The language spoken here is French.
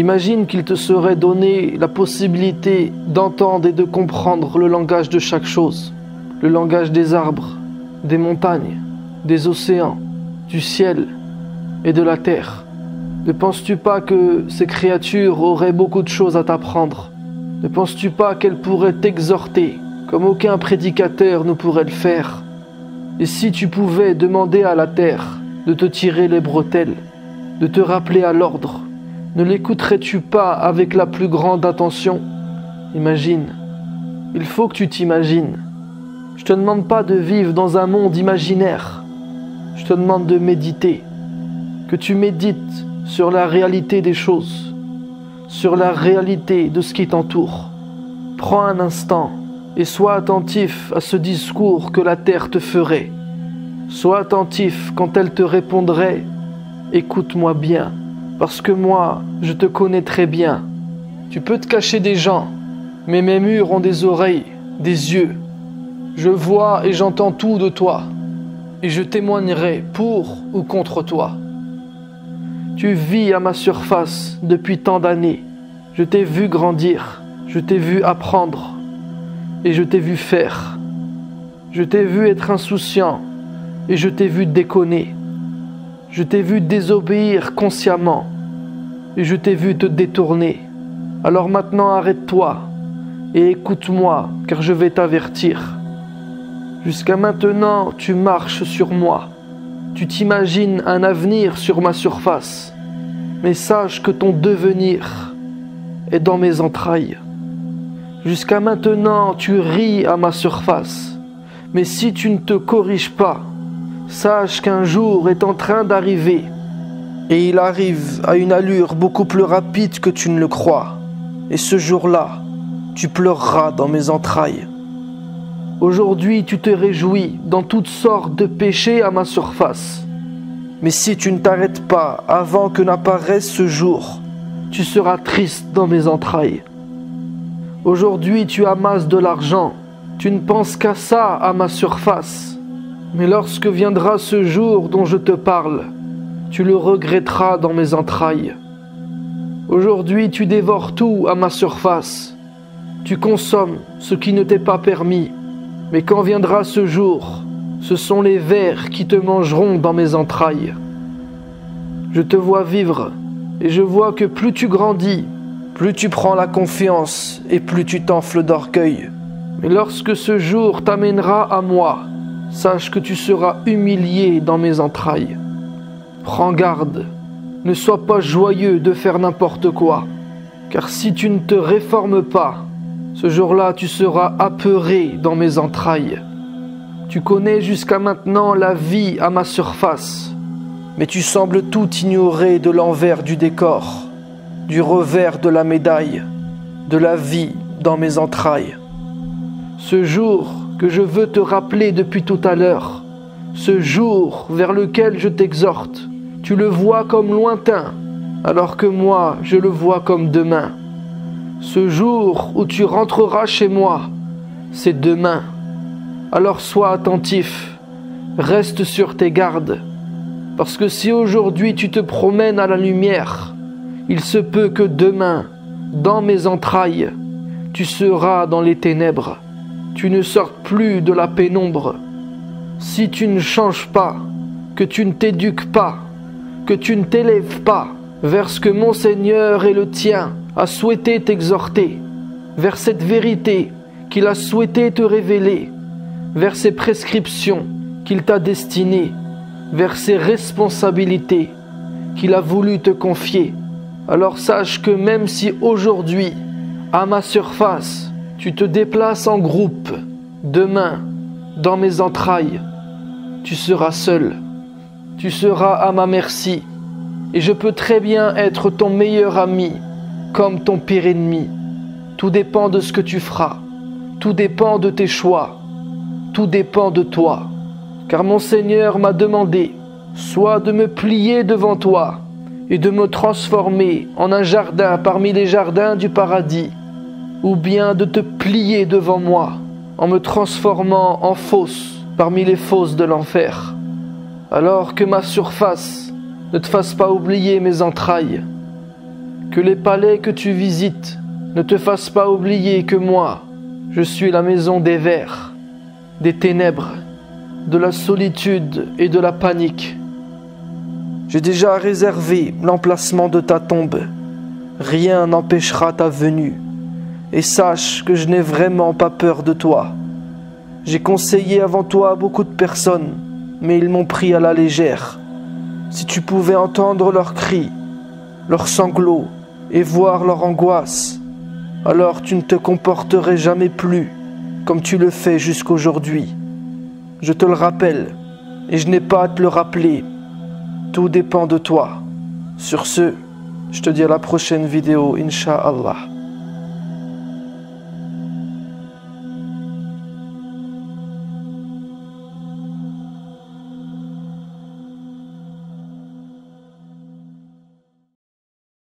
Imagine qu'il te serait donné la possibilité d'entendre et de comprendre le langage de chaque chose, le langage des arbres, des montagnes, des océans, du ciel et de la terre. Ne penses-tu pas que ces créatures auraient beaucoup de choses à t'apprendre? Ne penses-tu pas qu'elles pourraient t'exhorter comme aucun prédicateur ne pourrait le faire? Et si tu pouvais demander à la terre de te tirer les bretelles, de te rappeler à l'ordre, ne l'écouterais-tu pas avec la plus grande attention? Imagine. Il faut que tu t'imagines. Je te demande pas de vivre dans un monde imaginaire. Je te demande de méditer. Que tu médites sur la réalité des choses, sur la réalité de ce qui t'entoure. Prends un instant et sois attentif à ce discours que la terre te ferait. Sois attentif quand elle te répondrait « Écoute-moi bien ». Parce que moi, je te connais très bien. Tu peux te cacher des gens, mais mes murs ont des oreilles, des yeux. Je vois et j'entends tout de toi, et je témoignerai pour ou contre toi. Tu vis à ma surface depuis tant d'années. Je t'ai vu grandir, je t'ai vu apprendre, et je t'ai vu faire. Je t'ai vu être insouciant, et je t'ai vu déconner. Je t'ai vu désobéir consciemment et je t'ai vu te détourner. Alors maintenant arrête-toi et écoute-moi car je vais t'avertir. Jusqu'à maintenant tu marches sur moi. Tu t'imagines un avenir sur ma surface. Mais sache que ton devenir est dans mes entrailles. Jusqu'à maintenant tu ris à ma surface. Mais si tu ne te corriges pas, sache qu'un jour est en train d'arriver, et il arrive à une allure beaucoup plus rapide que tu ne le crois. Et ce jour-là, tu pleureras dans mes entrailles. Aujourd'hui, tu te réjouis dans toutes sortes de péchés à ma surface. Mais si tu ne t'arrêtes pas avant que n'apparaisse ce jour, tu seras triste dans mes entrailles. Aujourd'hui, tu amasses de l'argent. Tu ne penses qu'à ça à ma surface. Mais lorsque viendra ce jour dont je te parle, tu le regretteras dans mes entrailles. Aujourd'hui, tu dévores tout à ma surface. Tu consommes ce qui ne t'est pas permis. Mais quand viendra ce jour, ce sont les vers qui te mangeront dans mes entrailles. Je te vois vivre et je vois que plus tu grandis, plus tu prends la confiance et plus tu t'enfles d'orgueil. Mais lorsque ce jour t'amènera à moi, sache que tu seras humilié dans mes entrailles. Prends garde, ne sois pas joyeux de faire n'importe quoi, car si tu ne te réformes pas, ce jour-là tu seras apeuré dans mes entrailles. Tu connais jusqu'à maintenant la vie à ma surface, mais tu sembles tout ignorer de l'envers du décor, du revers de la médaille, de la vie dans mes entrailles. Ce jour que je veux te rappeler depuis tout à l'heure, ce jour vers lequel je t'exhorte, tu le vois comme lointain, alors que moi je le vois comme demain. Ce jour où tu rentreras chez moi, c'est demain. Alors sois attentif, reste sur tes gardes, parce que si aujourd'hui tu te promènes à la lumière, il se peut que demain, dans mes entrailles, tu seras dans les ténèbres. Tu ne sortes plus de la pénombre. Si tu ne changes pas, que tu ne t'éduques pas, que tu ne t'élèves pas vers ce que mon Seigneur et le tien a souhaité t'exhorter, vers cette vérité qu'il a souhaité te révéler, vers ses prescriptions qu'il t'a destinées, vers ses responsabilités qu'il a voulu te confier, alors sache que même si aujourd'hui, à ma surface, tu te déplaces en groupe, demain, dans mes entrailles, tu seras seul, tu seras à ma merci, et je peux très bien être ton meilleur ami, comme ton pire ennemi. Tout dépend de ce que tu feras, tout dépend de tes choix, tout dépend de toi, car mon Seigneur m'a demandé, soit de me plier devant toi, et de me transformer en un jardin parmi les jardins du paradis, ou bien de te plier devant moi en me transformant en fosse parmi les fosses de l'enfer. Alors que ma surface ne te fasse pas oublier mes entrailles, Que les palais que tu visites ne te fassent pas oublier que moi, je suis la maison des vers, des ténèbres, de la solitude et de la panique. J'ai déjà réservé l'emplacement de ta tombe. Rien n'empêchera ta venue. Et sache que je n'ai vraiment pas peur de toi. J'ai conseillé avant toi à beaucoup de personnes, mais ils m'ont pris à la légère. Si tu pouvais entendre leurs cris, leurs sanglots et voir leur angoisse, alors tu ne te comporterais jamais plus comme tu le fais jusqu'aujourd'hui. Je te le rappelle, et je n'ai pas à te le rappeler. Tout dépend de toi. Sur ce, je te dis à la prochaine vidéo, Inch'Allah.